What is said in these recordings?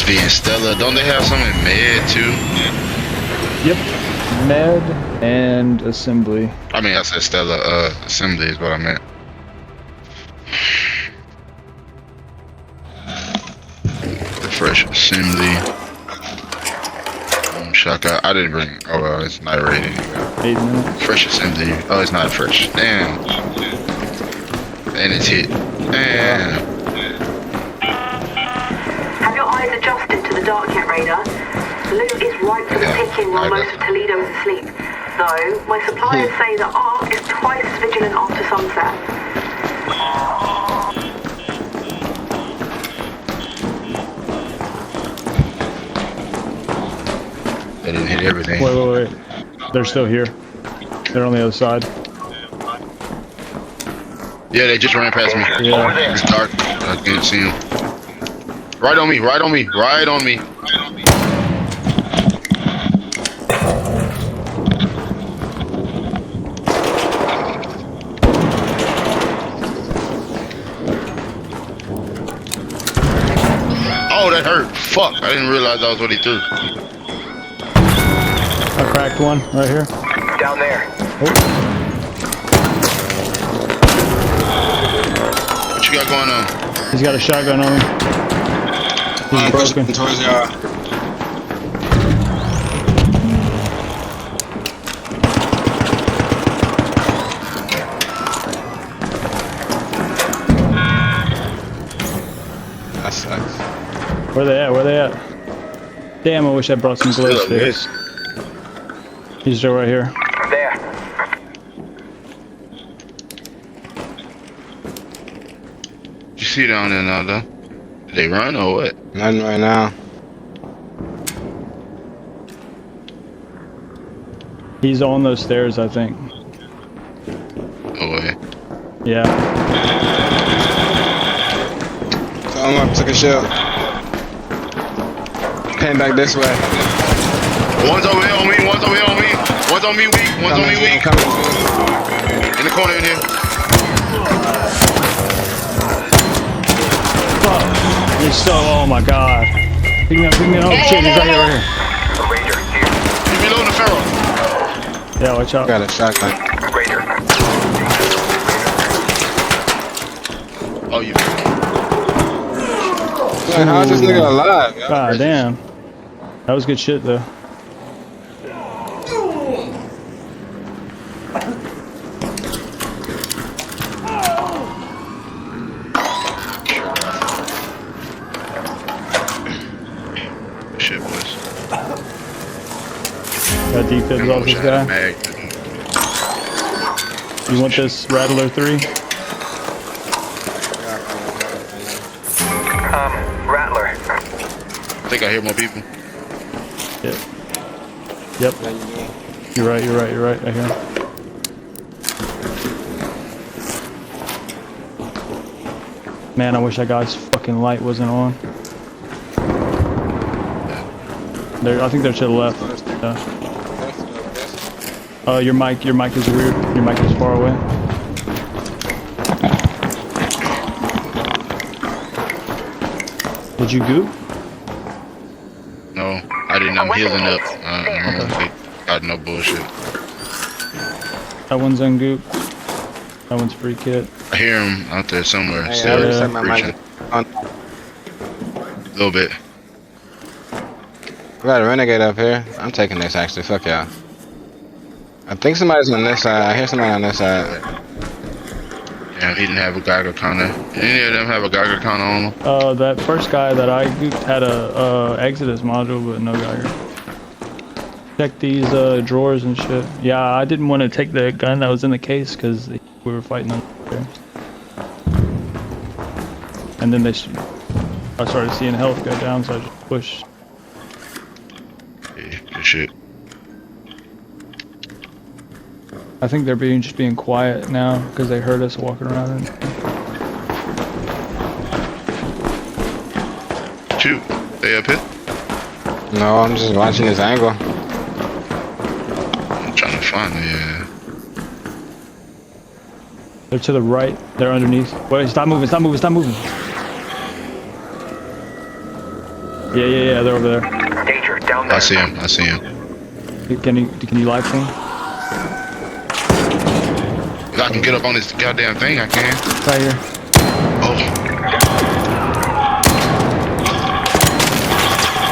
be in Stella. Don't they have some in Med too? Yep. Med and assembly. I mean, I said Stella. Assembly is what I meant. The fresh assembly. Shaka. I didn't bring. Oh well, it's not rated. 8 minutes. Fresh assembly. Oh, it's not fresh. Damn. And it's hit. Damn. Have your eyes adjusted to the dark yet, Raider? Loot is ripe for the picking while most of Toledo is asleep. Though, my suppliers say the Ark is twice as vigilant after sunset. They didn't hit everything. Wait. They're still here. They're on the other side. Yeah, they just ran past me. Yeah. It's dark. I can't see them. Right on me, right on me, right on me. Oh, that hurt. Fuck, I didn't realize that was what he threw. I cracked one right here. Down there. Oh. What you got going on? He's got a shotgun on me. He's broken. Towards y'all. That sucks. Where they at? Where they at? Damn, I wish I brought some glow sticks. He's still right here. There. You see down there now, though? Did they run or what? Nothing right now. He's on those stairs, I think. No way. Yeah. So I'm up, took a shell. Came back this way. One's over here on me, one's over here on me. One's on me weak, one's on me weak. In the corner in here. Fuck. He's so, oh my god. Pick me up, pick me up. Oh shit, he's right here, right here. Ranger here. He's below the ferro. Yeah, watch out. Got a shotgun. Ranger. Oh, you. Man, how is this nigga alive? Yo? God damn. That was good shit though. Shit, boys. Got defibs off this guy. Mag. You want this Rattler 3? Rattler. I think I hear more people. Yep. You're right. I hear him. Man, I wish that guy's fucking light wasn't on. I think they're to the left. Your mic is weird. Your mic is far away. Did you goop? No, I didn't. I'm healing up. Got no bullshit. That one's on goop. That one's free kit. I hear him out there somewhere. Hey, I Still already set my mic preaching. on. A little bit. We got a renegade up here. I'm taking this actually. Fuck y'all. I think somebody's on this side. I hear somebody on this side. Yeah, he didn't have a Geiger counter. Any of them have a Geiger counter on them? That first guy that I gooped had a Exodus module, but no Geiger. Check these drawers and shit. Yeah, I didn't want to take the gun that was in the case because we were fighting them there. And then I started seeing health go down, so I just pushed. Yeah, good shit. I think they're just being quiet now because they heard us walking around. And Shoot, they up here? No, I'm just watching this angle. I'm trying to find it, yeah. they're to the right. They're underneath. Wait, stop moving! Stop moving! Stop moving! Yeah, they're over there. Danger, down there. I see him. I see him. Can you live stream? If I can get up on this goddamn thing, I can. Right here. Oh,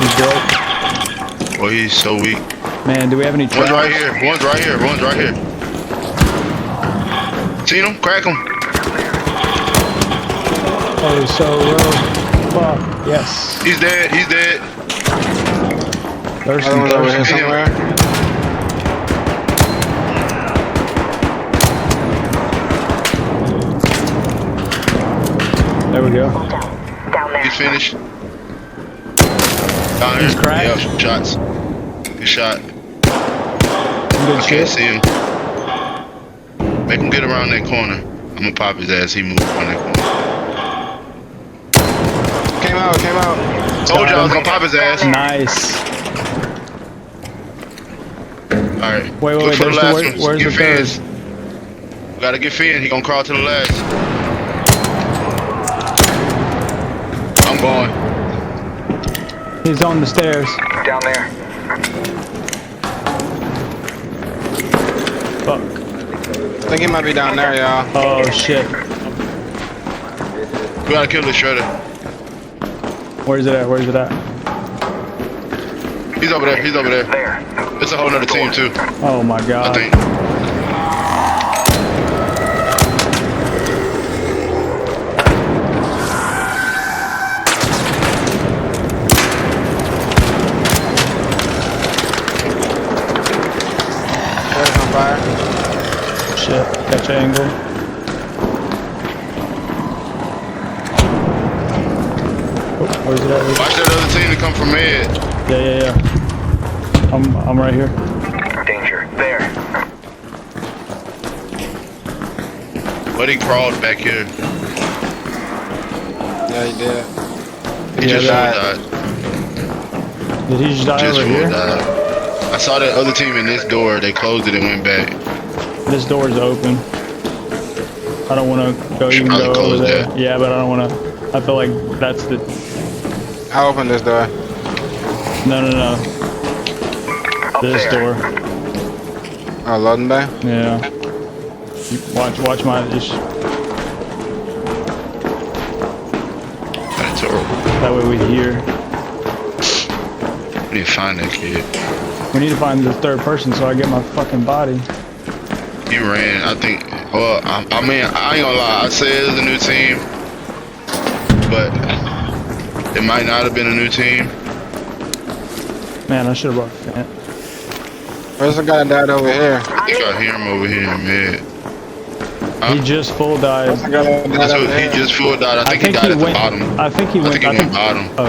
He's broke. boy, he's so weak. Man, do we have any One's traps? right here. One's right here. One's right here. Seen him? Crack him. Oh, so low. Fuck. Yes. He's dead. He's dead. There's Other some one's over here thirsty. somewhere. There we go. Down there. He's finished. Down here. He's cracked? Yeah, shots. Good shot. Good I can't shit. see him. Make him get around that corner. I'm gonna pop his ass. He moved around that corner. Came out. Told you I was gonna pop his ass. Nice. Alright. Wait, Look for the there's last one. where's Get the third? Fins. We gotta get Finn. He gonna crawl to the last. I'm going. He's on the stairs. Down there. Fuck. I think he might be down there, y'all. Oh shit. We gotta kill this shredder. Where's it at? Where's it at? He's over there. He's over there. There. It's a whole nother team too. Oh my I god. think. There's on fire. Shit. Catch an angle. Oh, where's it at? Watch that other team to come from mid. Yeah. I'm right here. Danger. There. But he crawled back here. Yeah, he did. He Yeah, just that- died. Did he just die Just over here? died. I saw that other team in this door. They closed it and went back. This door's open. I don't want to go Should even probably go over close there. that. Yeah, but I don't want to. I feel like that's the. I opened this door. No. Up This there. door. Oh, loading bay. Yeah. Watch my. Just, That's horrible. that way we hear. We need to find that kid. We need to find the third person so I get my fucking body. He ran. I think. Well, I mean, I ain't gonna lie. I said it was a new team, but it might not have been a new team. Man, I should have brought Fant. Where's the guy that died over here? I think I hear him over here in mid. He just full died. Where's the guy that died over He here? just full died. I think he died at the went. bottom. I think he I went. think he went bottom. Oh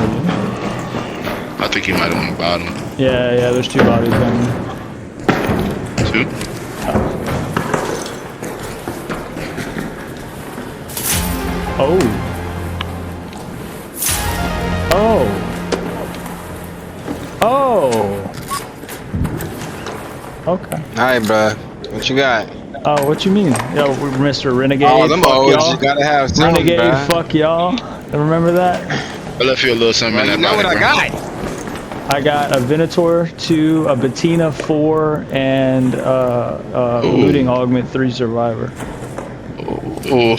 I think he might have went bottom. yeah. There's two bodies down there. Two. Oh. Okay. Alright, bruh. What you got? Oh, what you mean? Yo, Mr. Renegade. Oh, them fuck old. y'all. You gotta have some, Renegade, bruh. fuck y'all. Remember that? I left you a little something Well, in you that know what body, I bro. got. I got a Venator 2, a Bettina 4, and Looting Augment 3 Survivor, Ooh.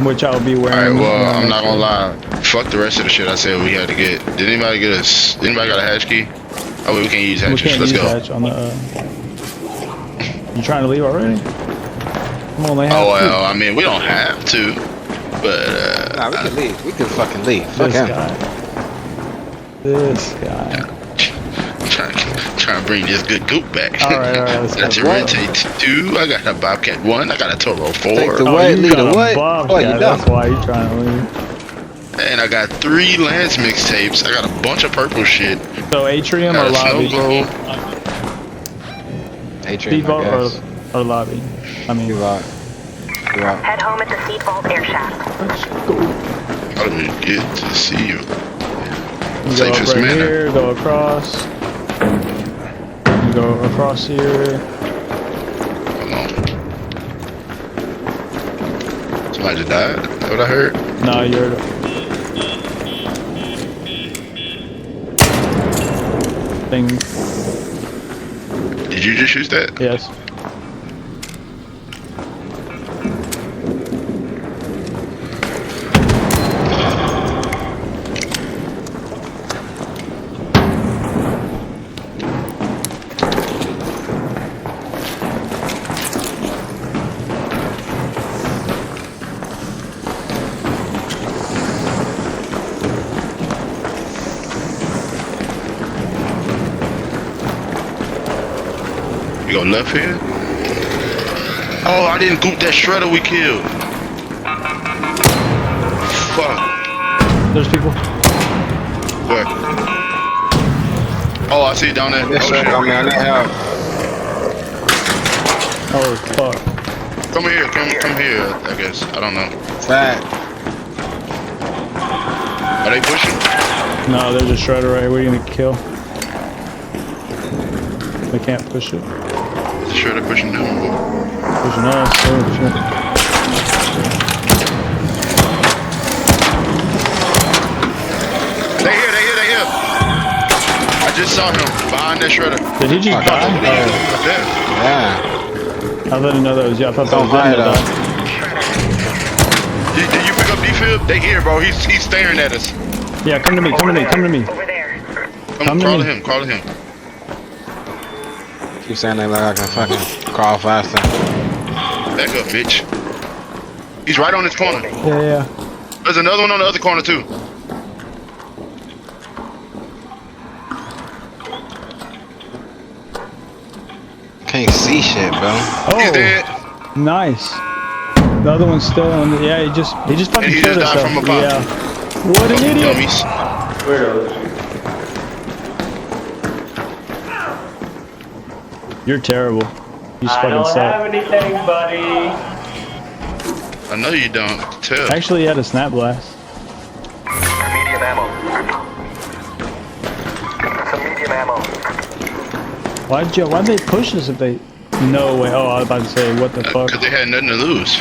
which I'll be wearing. Alright, well, when I I'm not make gonna lie. Fuck the rest of the shit I said we had to get. Did anybody get us? Anybody got a hatch key? Oh, wait, we can't use it. We hatches. can't Let's use go. hatch on the. You trying to leave already? I'm only half Oh, through. well, I mean, we don't have to, but, Nah, we can leave. We can fucking leave. Fuck This him. guy. This guy. trying to bring this good goop back. Alright, let's go. That's a Rente 2. I got a Bobcat 1. I got a Toro 4. Take the Oh, what? you Lead got the a what? buff Oh, guy, you that's dumb. why you trying to leave. And I got 3 Lance mixtapes. I got a bunch of purple shit. So Atrium Got or a lobby? Snow Globe. Atrium, I Speedboat guess. or lobby? I mean, You out. You out. Head home at the Seed Vault air shaft. let's go. I didn't get to see you. You go up Safest right manner. here, go across. You go across here. Come on. Somebody just died. That's what I heard. No, you're. thing. Did you just shoot that? Yes. You go left here? Oh, I didn't goop that shredder we killed. Fuck. There's people. Where? Oh, I see it down there. This Oh, shit shit. on me, I need help. Oh fuck. Come here, come here, I guess. I don't know. Fat. Are they pushing? No, there's a shredder right here. What are you gonna kill? They can't push it. The shredder pushing them. Pushing us. Oh shit. They here. I just saw him behind that shredder. Did he just die? Up there. Yeah. I didn't know that was you. I thought that Don't was them hide that us. died. Did you pick up D-Fib? They here, bro. He's staring at us. Yeah, come to me. Come to me. Come to me. Over there. Come to crawl me. to him. Crawl to him. Keep saying that like I can fucking crawl faster. Back up, bitch. He's right on this corner. Yeah. There's another one on the other corner too. Can't see shit, bro. He's Oh, dead. nice. The other one's still on. Yeah, he just fucking And he killed just died himself. from a pop. Yeah. What an Fucking idiot. dummies. You're terrible. You just fucking suck. anything, buddy. I know you don't. Tell. Actually, he had a snap blast. Medium ammo. Some medium ammo. Why'd they push us if they? No way. Oh, I was about to say, what the fuck? Because they had nothing to lose.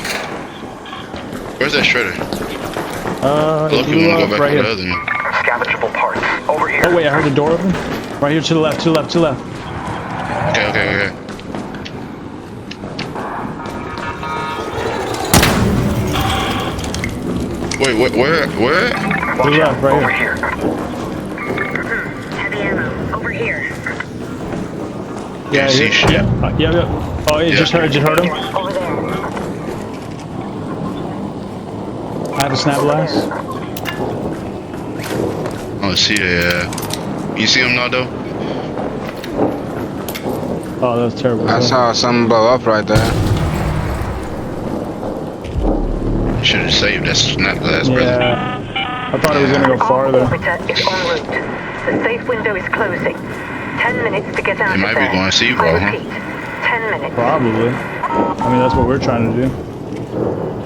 Where's that shredder? Lucky we wanna go back right to the here. other one. Scavengeable parts. Over here. Oh wait, I heard the door open. Right here to the left. Okay. Wait, where? To the left, right Over here. here. Heavy ammo. Over here. Yeah, see shit. yeah. Oh, it just hurt him. Over there. I have a snap blast. Oh, see that. You see him now, though? Oh, that was terrible. I saw something blow up right there. You should have saved that snap glass, brother. Yeah. I thought it was gonna go farther. Orbiter is en route. The safe window is closing. 10 minutes to get out It of might be there. going to see, I bro, huh? repeat, 10 minutes. Probably. I mean, that's what we're trying to do.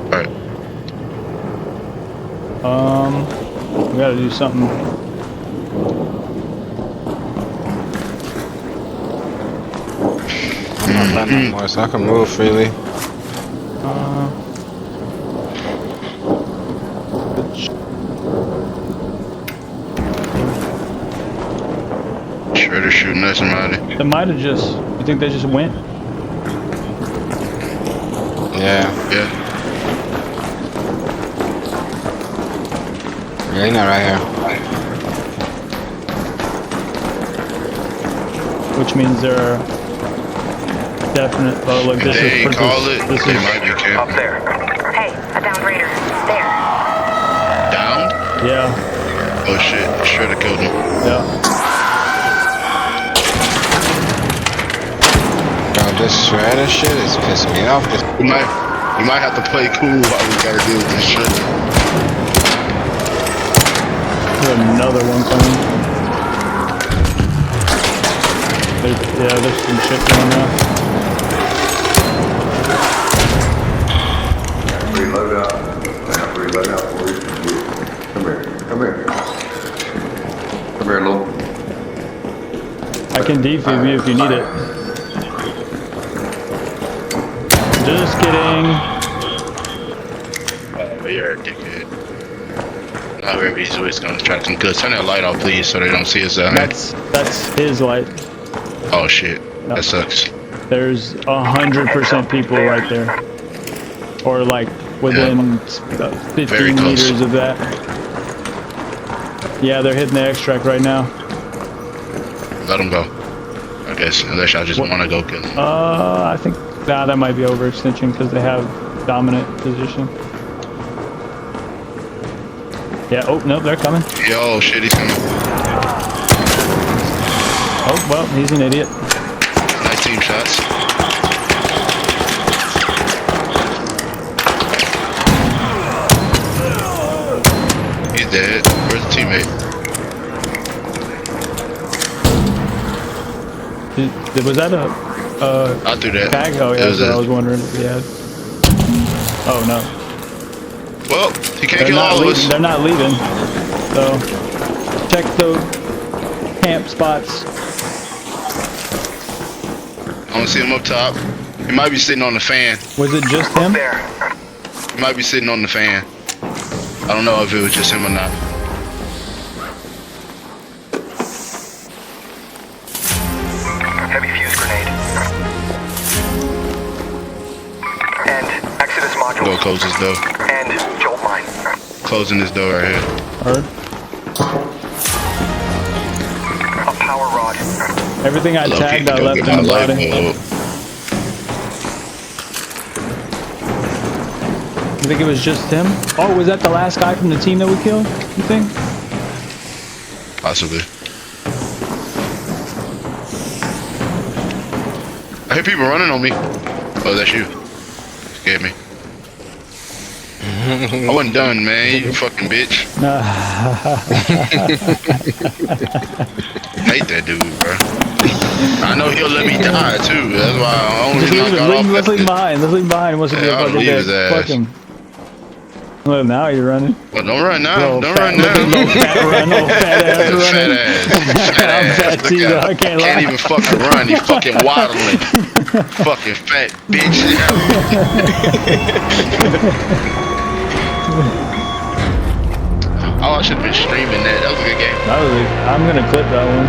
Alright. We gotta do something. I'm not bad no more, so I can move freely. Shredder shooting at somebody. They might have just. You think they just went? Yeah. Yeah. Yeah, he's not right here. Which means they're definite. Oh, look, If this they is. ain't call it, This they is might be Up camping. there. Hey, a downed raider. There. Down? yeah, Oh shit, Shredder killed him. yeah. Bro, this shredder shit is pissing me off. This We might have to play cool while we gotta deal with this shit. There's another one coming. There's some shit going on. Reload out. Now reload out for you. Come here. Come here. Come here, little. I can defib you if you need it. Just kidding. Oh, you're a dickhead. However, he's always gonna try to come good. Turn that light off, please, so they don't see us down here. That's his light. Oh shit, that sucks. There's 100% people right there, or like within 15 meters of that. Yeah, they're hitting the extract right now. Let them go. I guess unless y'all just want to go kill them. I think that might be overextension because they have dominant position. Yeah. Oh no, they're coming. Yo, shit, he's coming. Oh well, he's an idiot. Nice team shots. He's dead. Where's the teammate? Was that a I threw that. tag? Oh yeah, that's what I was wondering if he had. Oh no. Well, he can't kill all of us. They're not leaving. So check the camp spots. I don't see him up top. He might be sitting on the fan. Was it just him? There. He might be sitting on the fan. I don't know if it was just him or not. Heavy fuse grenade. And Exodus module. Go close this door. And jolt mine. Closing this door right here. Heard. A power rod. Everything I Low-key, tagged, I go left get in my the light body. bulb. You think it was just him? Oh, was that the last guy from the team that we killed? You think? Possibly. I hear people running on me. Oh, that's you. Scared me. I wasn't done, man. You fucking bitch. Hate that dude, bro. I know he'll let me die too. That's why I only Just leave got off. let's leave him behind. Let's leave him behind. He wants to be Yeah, a I'll fucking leave his dead. ass. Fuck him. Well, now you're running. Well, don't run now. Little Don't fat- run now. Little fat run. Little fat ass Fat running. ass. Fat I'm ass. fat Look too, out. though. I can't lie. Even fucking run. He fucking waddling. Fucking fat bitch. Oh, I should have been streaming that. That was a good game. I'm gonna clip that one.